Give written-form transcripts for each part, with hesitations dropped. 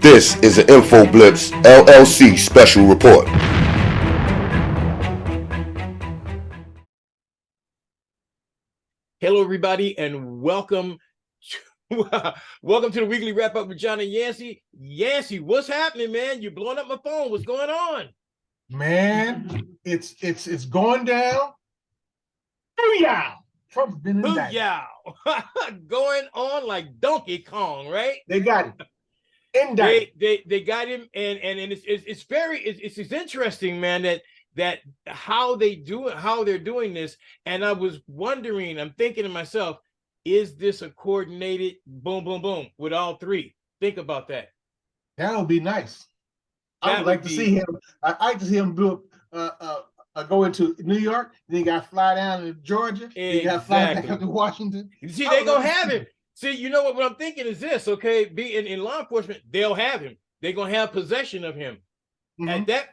This is an Info Blitz LLC special report. Hello, everybody, and welcome to, welcome to the weekly wrap up with John and Yancy. Yancy, what's happening, man? You're blowing up my phone. What's going on? Man, it's going down. Booyah! Trump's been indicted. Booyah! Going on like Donkey Kong, right? They got it. Indicted. They got him, and it's interesting, man, that how they're doing this. And I was wondering, I'm thinking to myself, is this a coordinated boom, boom, boom with all three? Think about that. That would be nice. I would like to see him. I'd like to see him do go into New York, then you got to fly down to Georgia, then you got to fly back up to Washington. You see, they're gonna have him. See, you know what I'm thinking is this, okay? Being in law enforcement, they'll have him. They're gonna have possession of him. Mm-hmm. At that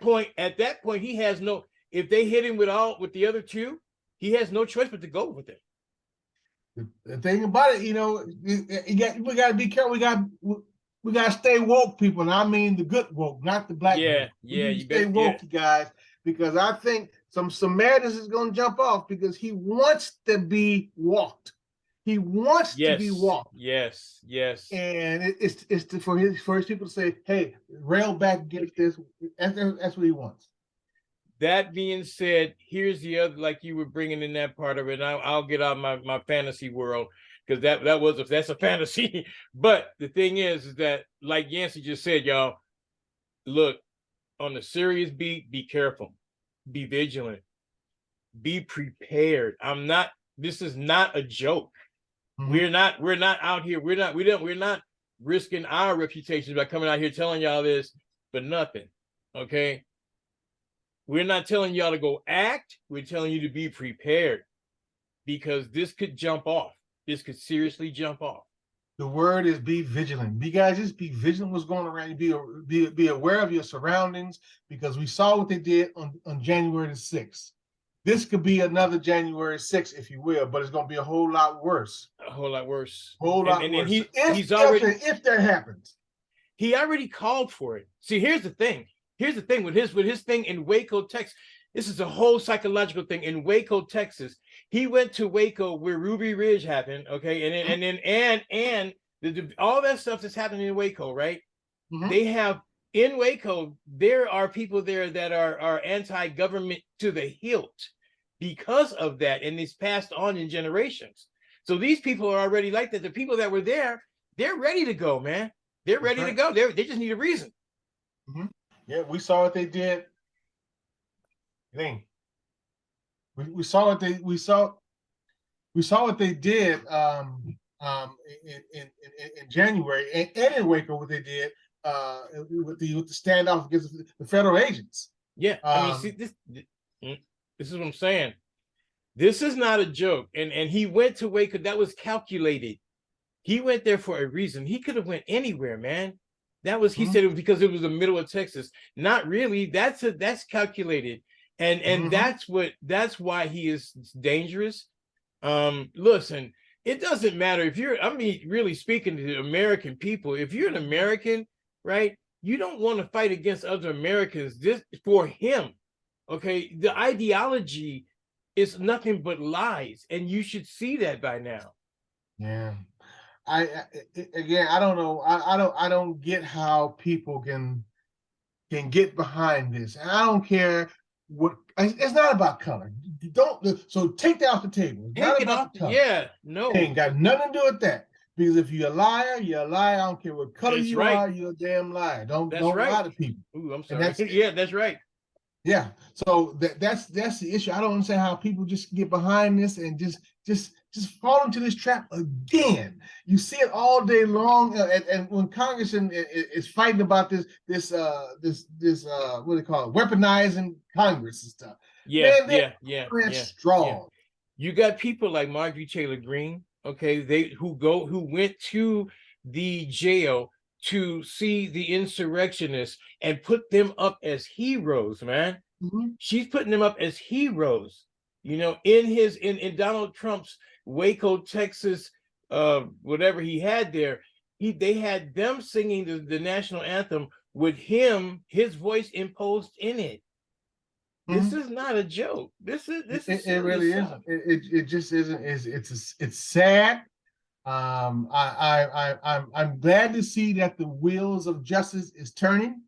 point, he has no. If they hit him with the other two, he has no choice but to go with it. The thing about it, you know, we got to be careful. We got to stay woke, people, and I mean the good woke, not the black. Yeah, woke. you stay woke, you guys, because I think some madness is going to jump off because he wants to be walked. He wants to be walked. Yes. And it's for his people to say, "Hey, rail back, get this." That's what he wants. That being said, here's the other, like you were bringing in that part of it. And I'll get out my fantasy world because that's a fantasy. But the thing is that, like Yancy just said, y'all, look, on the serious beat, be careful, be vigilant, be prepared. This is not a joke. Mm-hmm. We're not out here. We're not risking our reputations by coming out here telling y'all this for nothing. Okay. We're not telling y'all to go act. We're telling you to be prepared because this could jump off. This could seriously jump off. The word is be vigilant. You guys just be vigilant what's going around. Be aware of your surroundings because we saw what they did on January the 6th. This could be another January 6th, if you will, but it's going to be a whole lot worse. A whole lot worse. If that happens. He already called for it. See, here's the thing. With his thing in Waco, Texas. This is a whole psychological thing in Waco, Texas. He went to Waco where Ruby Ridge happened, okay, and all that stuff that's happening in Waco, right? Mm-hmm. They have in Waco, there are people there that are anti-government to the hilt because of that, and it's passed on in generations. So these people are already like that. The people that were there, they're ready to go, man. They're ready to go. They just need a reason. Mm-hmm. Yeah, we saw what they did. We saw what they did in January and in Waco what they did with the standoff against the federal agents. Yeah, I mean, see, this is what I'm saying. This is not a joke, and he went to Waco. That was calculated. He went there for a reason. He could have went anywhere, man. That was he said it was because it was the middle of Texas. Not really. That's calculated, and that's why he is dangerous. Listen, it doesn't matter if you're. I mean, really speaking to the American people, if you're an American, right, you don't want to fight against other Americans. This for him, okay. The ideology is nothing but lies, and you should see that by now. Yeah. I don't know. I don't get how people can get behind this. And I don't care what. It's not about color. So take that off the table. It's not about color. Yeah, no. It ain't got nothing to do with that. Because if you're a liar, you're a liar. I don't care what color you are. You're a damn liar. Don't lie to people. Ooh, I'm sorry. That's right. Yeah. So that's the issue. I don't understand how people just get behind this and just fall into this trap again. You see it all day long, and when Congress is fighting about this what do they call it, weaponizing Congress and stuff. Yeah. Strong. Yeah. You got people like Marjorie Taylor Greene, okay, who went to the jail to see the insurrectionists and put them up as heroes, man. Mm-hmm. She's putting them up as heroes. You know, in Donald Trump's Waco, Texas, whatever he had there, they had them singing the national anthem with his voice imposed in it. This is not a joke. This is it really isn't. It just isn't. It's sad. I'm glad to see that the wheels of justice is turning.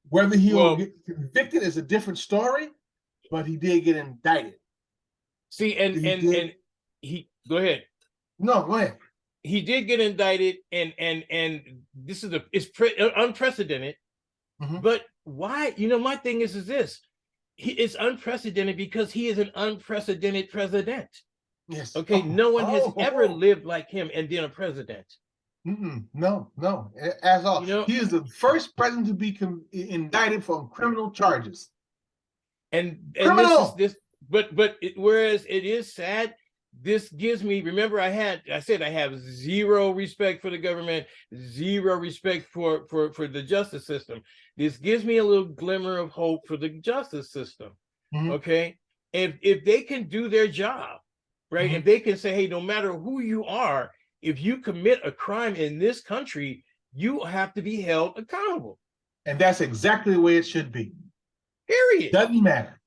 Whether he'll get convicted is a different story, but he did get indicted. See, and he go ahead. No, go ahead. He did get indicted, and this is unprecedented. But why? You know, my thing is this: it's unprecedented because he is an unprecedented president. Yes. Okay. No one has ever lived like him and been a president. No, as all. You know, he is the first president to be indicted for criminal charges. And criminal. Whereas it is sad, this gives me, remember I said I have zero respect for the government, zero respect for the justice system. This gives me a little glimmer of hope for the justice system. Okay. If they can do their job, right? If they can say, hey, no matter who you are, if you commit a crime in this country, you have to be held accountable. And that's exactly the way it should be. Period. Doesn't matter.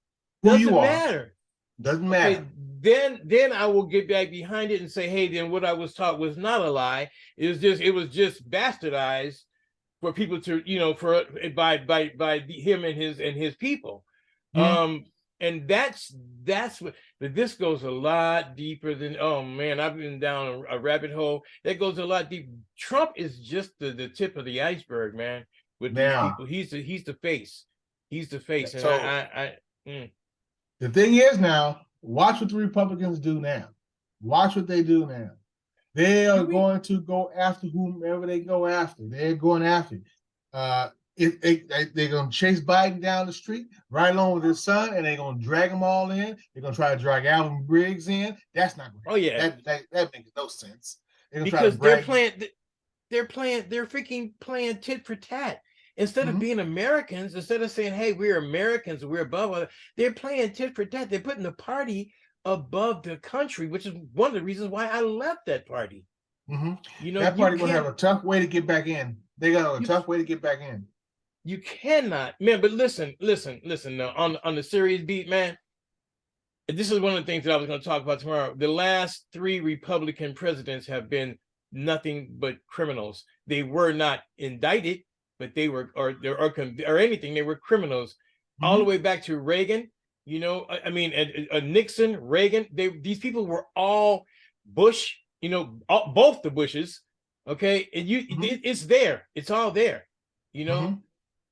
Doesn't matter. Doesn't matter. Then I will get back behind it and say, hey, then what I was taught was not a lie. It was just bastardized for people to, you know, by him and his people. And that's what, but this goes a lot deeper than, oh man, I've been down a rabbit hole. That goes a lot deep. Trump is just the tip of the iceberg, man. With these people, he's the face. He's the face. So, and the thing is now, watch what the Republicans do now. Watch what they do now. They are going to go after whomever they go after. They're going after. They're going to chase Biden down the street right along with his son, and they're going to drag them all in. They're going to try to drag Alvin Briggs in. That's not going to happen. That makes no sense. Because they're freaking playing tit for tat. Instead of being Americans, instead of saying, hey, we're Americans, we're above, they're playing tit for tat. They're putting the party above the country, which is one of the reasons why I left that party. You know, that party going to have a tough way to get back in. They got a tough way to get back in. You cannot, man. But listen. Now, on the serious beat, man. This is one of the things that I was going to talk about tomorrow. The last 3 Republican presidents have been nothing but criminals. They were not indicted, but they were, or anything. They were criminals, all the way back to Reagan. You know, I mean, Nixon, Reagan. These people were all Bush. You know, both the Bushes. Okay, and it's there. It's all there. You know.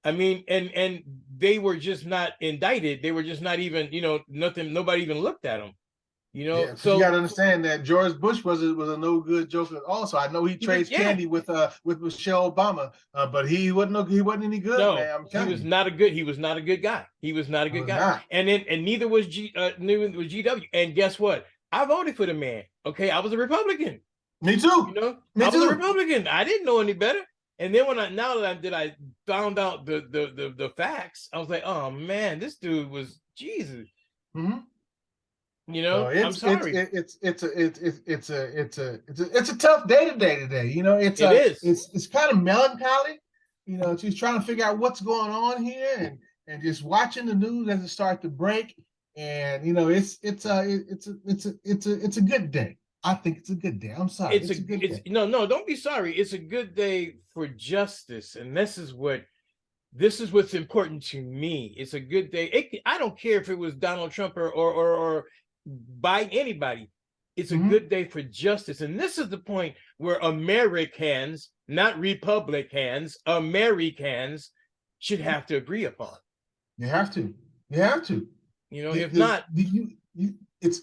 I mean, and they were just not indicted. They were just not even, you know, nothing. Nobody even looked at them, you know. So you got to understand that George Bush was a no good joker. Also, I know he trades candy with Michelle Obama, but he wasn't any good. No, man, I'm telling he was not a good. He was not a good guy. He was not a good guy. And neither was GW. And guess what? I voted for the man. Okay, I was a Republican. Me too. You know, I was a Republican. I didn't know any better. And then now that I found out the facts, I was like, oh man, this dude was Jesus. You know, I'm sorry. It's a tough day today. You know, it's kind of melancholy. You know, she's trying to figure out what's going on here, and just watching the news as it starts to break. And you know, it's a good day. I think it's a good day. I'm sorry. It's a good day. No, don't be sorry. It's a good day for justice. And this is what's important to me. It's a good day. I don't care if it was Donald Trump or Biden, anybody. It's a good day for justice. And this is the point where Americans, not Republicans, Americans should have to agree upon. You have to. You know, if not, it's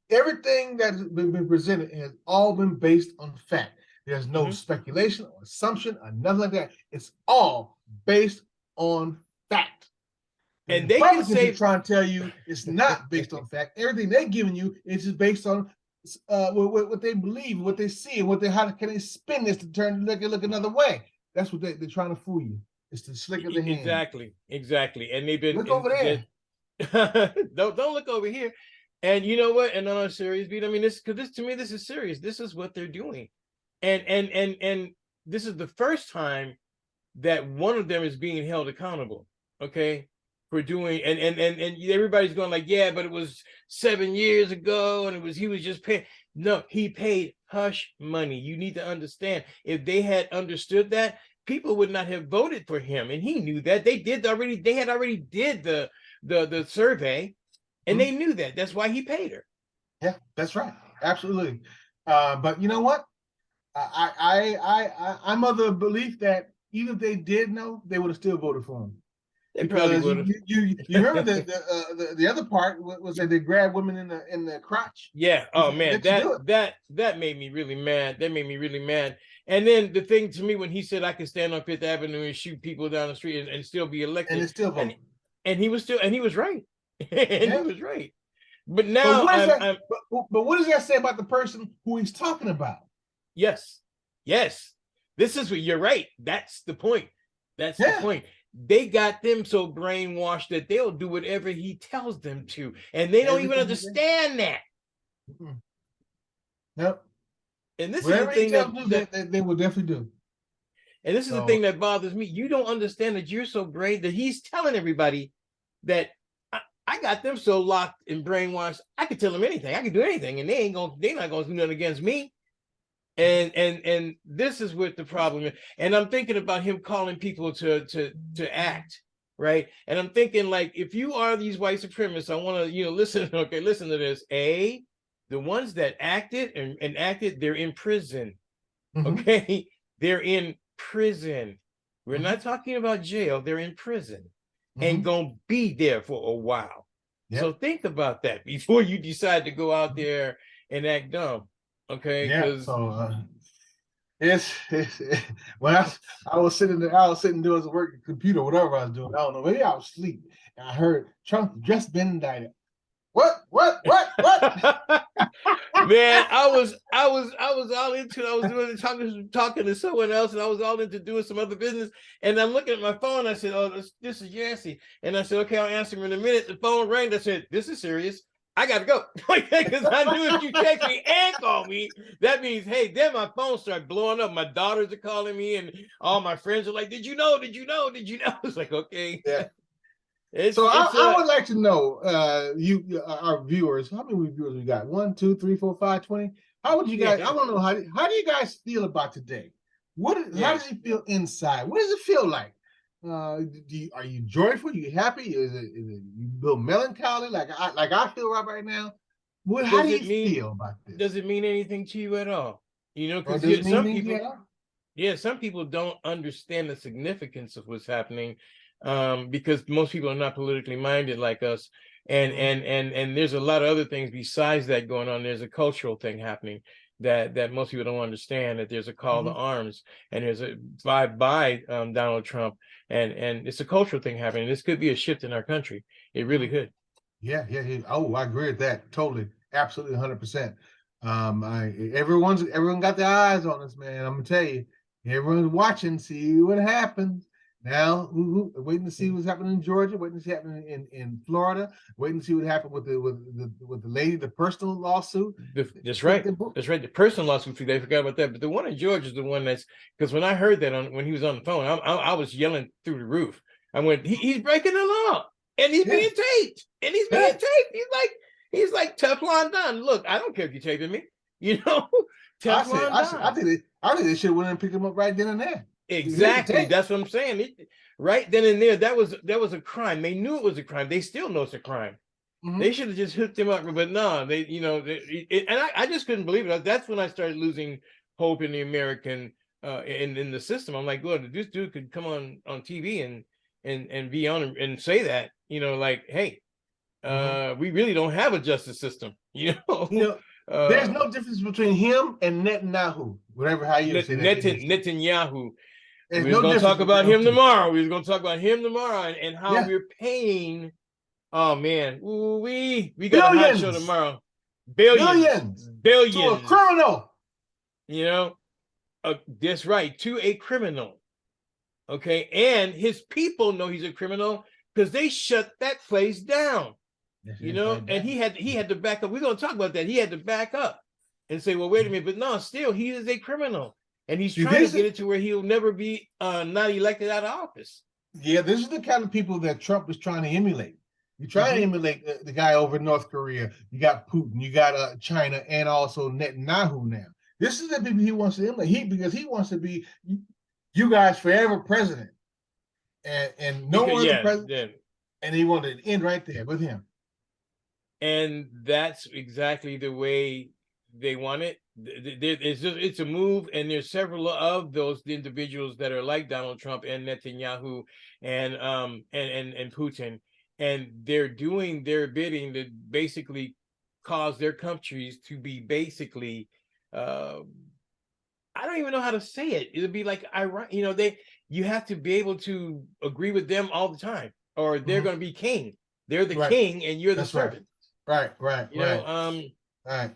everything that has been presented has all been based on fact. There's no speculation or assumption or nothing like that. It's all based on fact. And they can say, trying to tell you it's not based on fact. Everything they're giving you is just based on what they believe, what they see, and how can they spin this to turn look another way. That's what they're trying to fool you. It's the slick of the hand. Exactly. And they've been look over there. don't look over here. And you know what? And on a serious beat, I mean, this to me, this is serious. This is what they're doing. And this is the first time that one of them is being held accountable, okay, for doing, and everybody's going like, yeah, but it was 7 years ago, and he was just paying. No, he paid hush money. You need to understand, if they had understood that, people would not have voted for him, and he knew that. They had already did the survey, and they knew that. That's why he paid her. Yeah, that's right. Absolutely. But you know what? I'm of the belief that even if they did know, they would have still voted for him. They probably would have. You remember the other part was that they grabbed women in the crotch. Yeah. Oh man, that made me really mad. That made me really mad. And then the thing to me, when he said I could stand on Fifth Avenue and shoot people down the street and still be elected, and still vote. And he was right. He was right. But now, but what does that say about the person who he's talking about? Yes. This is what you're right. That's the point. That's the point. They got them so brainwashed that they'll do whatever he tells them to, and they don't even understand that. Nope. And this whatever is the thing that they will definitely do. And this is the thing that bothers me. You don't understand that you're so brave that he's telling everybody that I got them so locked and brainwashed. I could tell them anything. I could do anything, and they're not gonna do nothing against me. And this is what the problem is. And I'm thinking about him calling people to act, right? And I'm thinking, like, if you are these white supremacists, I want to, listen. Okay, listen to this. The ones that acted and acted, they're in prison. Okay, they're in prison. We're not talking about jail. They're in prison and gonna be there for a while. Yep. So think about that before you decide to go out there and act dumb. Okay. Yeah. So it's when I was sitting doing some work at the computer, whatever I was doing. I don't know. Maybe I was asleep, and I heard Trump just been indicted. What? Man, I was all into it. I was doing talking to someone else, and I was all into doing some other business. And I'm looking at my phone. I said, "Oh, this is YANCY." And I said, "Okay, I'll answer him in a minute." The phone rang. I said, "This is serious. I got to go." Because I knew if you text me and call me, that means, hey, then my phone started blowing up. My daughters are calling me, and all my friends are like, "Did you know? Did you know? Did you know?" It's like, okay. Yeah. I would like to know, our viewers, how many viewers we got? 1, 2, 3, 4, 5, 20. How would you guys? I want to know how do you guys feel about today? How does it feel inside? What does it feel like? Are you joyful? Are you happy? Is it you feel melancholy like I feel right now? How do you feel about this? Does it mean anything to you at all? Because some people don't understand the significance of what's happening, because most people are not politically minded like us, and there's a lot of other things besides that going on. There's a cultural thing happening that most people don't understand, that there's a call to arms, and there's a by Donald Trump, and it's a cultural thing happening. This could be a shift in our country. It really could. Yeah. Oh, I agree with that. Totally. Absolutely 100%. Everyone got their eyes on us, man. I'm gonna tell you, everyone's watching, see what happens. Now, waiting to see what's happening in Georgia, waiting to see what's happening in Florida, waiting to see what happened with the lady, the personal lawsuit. That's right. That's right. The personal lawsuit, they forgot about that. But the one in Georgia is the one because when I heard that when he was on the phone, I was yelling through the roof. I went, he's breaking the law, and he's being taped, and he's being taped. He's like Teflon Don. Look, I don't care if you're taping me. Teflon Don. I think they should have went and picked him up right then and there. Exactly. That's what I'm saying. Right then and there, that was a crime. They knew it was a crime. They still know it's a crime. They should have just hooked him up, but no, and I just couldn't believe it. That's when I started losing hope in the American in the system. I'm like, well, this dude could come on TV and be on and say that, like, hey, we really don't have a justice system. There's no difference between him and Netanyahu, how you say that. Netanyahu. We're going to talk about him tomorrow. We're going to talk about him tomorrow and how we're paying. Oh man, we got a hot show tomorrow. Billions to a criminal. That's right, to a criminal. Okay, and his people know he's a criminal because they shut that place down. And he had to back up. We're going to talk about that. He had to back up and say, well, wait a minute, but no, still he is a criminal. And he's See, trying to this get is it to where he'll never be not elected out of office. yeah, this is the kind of people that Trump is trying to emulate. You're trying to emulate the guy over in North Korea. You got Putin, you got China, and also Netanyahu now. This is the people he wants to emulate. Because he wants to be you guys forever president. And no Because, other president. And he wanted to end right there with him. And that's exactly the way they want it. It's a move, and there's several of those individuals that are like Donald Trump and Netanyahu and Putin, and they're doing their bidding to basically cause their countries to be basically I don't even know how to say it. It'll be like you have to be able to agree with them all the time, or they're going to be king. They're the king, and you're the servant. Right. You know, right.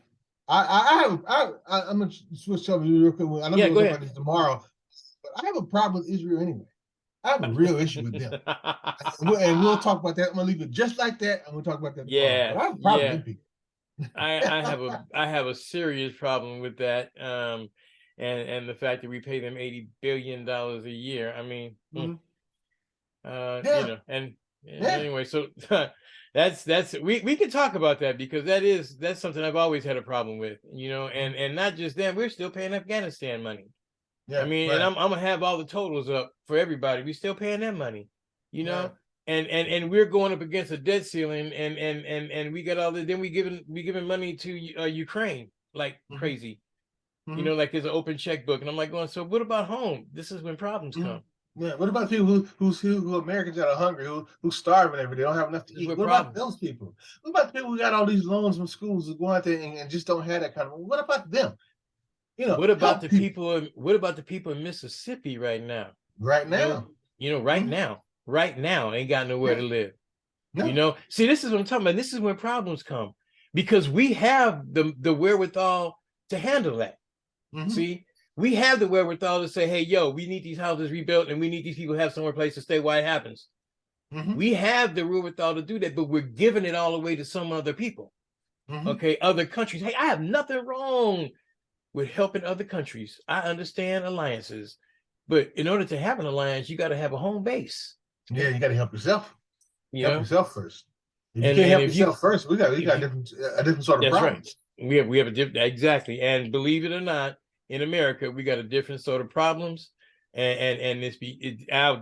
I'm gonna switch up real quick. I know we'll talk about this tomorrow, but I have a problem with Israel anyway. I have a real issue with them, and we'll talk about that. I'm gonna leave it just like that, and we'll talk about that tomorrow. But I have a problem with people. I have a serious problem with that, and the fact that we pay them $80 billion a year. I mean, you know, and anyway, so. That's we can talk about that, because that's something I've always had a problem with, you know, and not just them, we're still paying Afghanistan money. I mean, and I'm gonna have all the totals up for everybody. We still paying them money, you know, and we're going up against a debt ceiling, and we got all the, then we giving money to Ukraine like crazy, you know, like there's an open checkbook, and I'm like going, so what about home? This is when problems come. Yeah, what about people who Americans that are hungry, who starving every day, don't have enough to eat? What about those people? What about people who got all these loans from schools who go out there and just don't have that kind of? What about them? You know, what about the people? What about the people in Mississippi right now? Right now, right now, ain't got nowhere to live. You know, see, this is what I'm talking about. This is when problems come, because we have the wherewithal to handle that. See. We have the wherewithal to say, hey, yo, we need these houses rebuilt, and we need these people to have somewhere place to stay while it happens. We have the wherewithal to do that, but we're giving it all away to some other people. Okay, other countries. Hey, I have nothing wrong with helping other countries. I understand alliances, but in order to have an alliance, you got to have a home base. Yeah, you got to help yourself. Help yourself first. If you can't help yourself first, we got a different sort of problem. Right. We have a different, exactly. And believe it or not, in America, we got a different sort of problems, and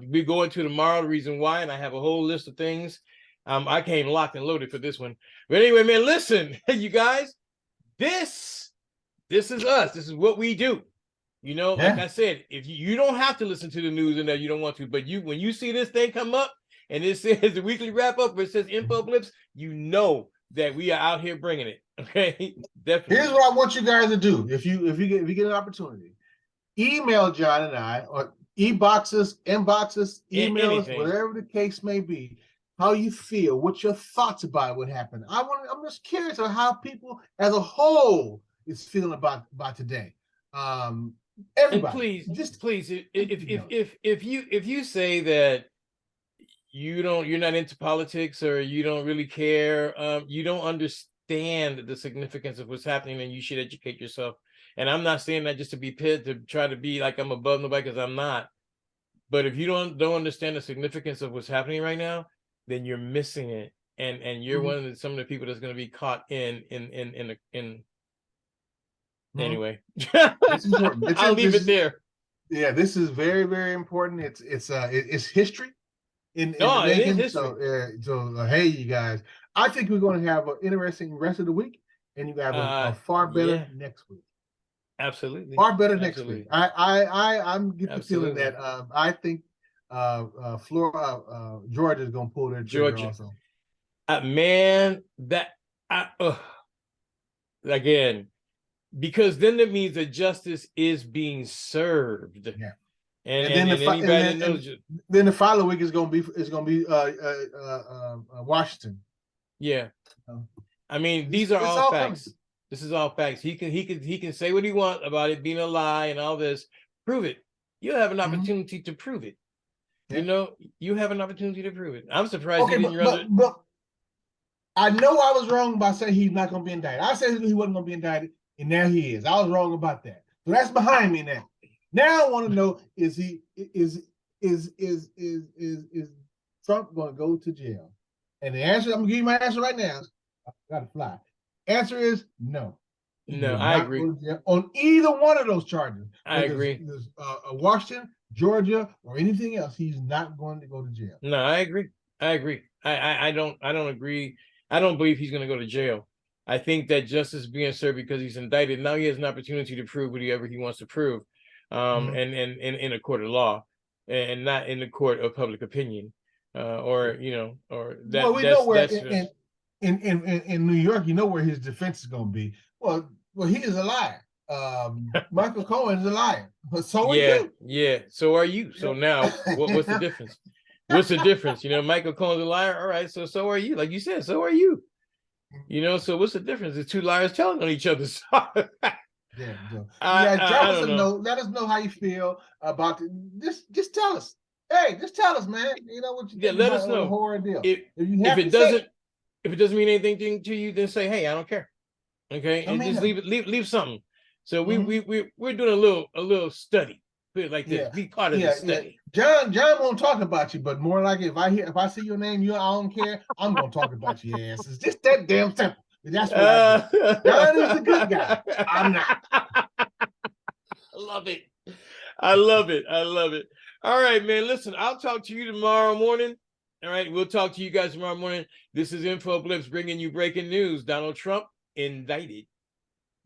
we go into tomorrow the reason why, and I have a whole list of things. I came locked and loaded for this one. But anyway, man, listen, you guys, this is us. This is what we do. You know, like I said, if you don't have to listen to the news and that you don't want to, but when you see this thing come up and it says the weekly wrap up, where it says info blips, you know that we are out here bringing it. Okay, definitely. Here's what I want you guys to do. If you get an opportunity, email John and I, or inboxes, emails, whatever the case may be, how you feel, what your thoughts about what happened. I'm just curious of how people as a whole is feeling about today. Everybody, and please, if you say that you're not into politics, or you don't really care, you don't understand the significance of what's happening, and you should educate yourself. And I'm not saying that just to be to try to be like I'm above nobody, because I'm not. But if you don't understand the significance of what's happening right now, then you're missing it, and you're one of some of the people that's going to be caught in. Anyway, I'll leave it there. Yeah, this is very, very important. It's history. It is history. So hey, you guys, I think we're going to have an interesting rest of the week, and you have a far better next week. Absolutely, far better next week. I'm getting the feeling that I think Georgia is going to pull their trigger also. Man, again, because then that means that justice is being served. Yeah. And then the following week is going to be Washington. Yeah, I mean, these are all facts. Coming. This is all facts. He can say what he wants about it being a lie and all this. Prove it. You have an opportunity to prove it. Yeah. You know, you have an opportunity to prove it. I'm surprised he didn't but I know I was wrong by saying he's not going to be indicted. I said he wasn't going to be indicted, and now he is. I was wrong about that. So that's behind me now. Now I want to know, is Trump going to go to jail? And the answer, I'm gonna give you my answer right now. I gotta fly. Answer is no. No, I agree. On either one of those charges. I agree. There's Washington, Georgia, or anything else, he's not going to go to jail. No, I agree. I agree. I don't agree. I don't believe he's going to go to jail. I think that justice is being served because he's indicted. Now he has an opportunity to prove whatever he wants to prove, and in a court of law, and not in the court of public opinion, or that. Well, we know where in New York, you know where his defense is going to be. Well, he is a liar. Michael Cohen is a liar, but so are you. Yeah, so are you. So now, what's the difference? What's the difference? Michael Cohen's a liar. All right, so are you. Like you said, so are you. So what's the difference? It's two liars telling on each other. Let us know how you feel about this. Just tell us. Hey, just tell us, man. You know what you think let us know. The whole ordeal. If it doesn't mean anything to you, then say, hey, I don't care. Okay, and just leave something. So we're doing a little study. Put it like this. Be part of this study. John won't talk about you, but more like if I see your name, I don't care. I'm gonna talk about your ass. It's just that damn simple. That's what I do. John is the good guy. I'm not. I love it. All right, man. Listen, I'll talk to you tomorrow morning. All right, we'll talk to you guys tomorrow morning. This is Info Blips bringing you breaking news. Donald Trump indicted.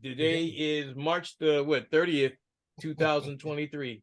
Today is March the 30th, 2023.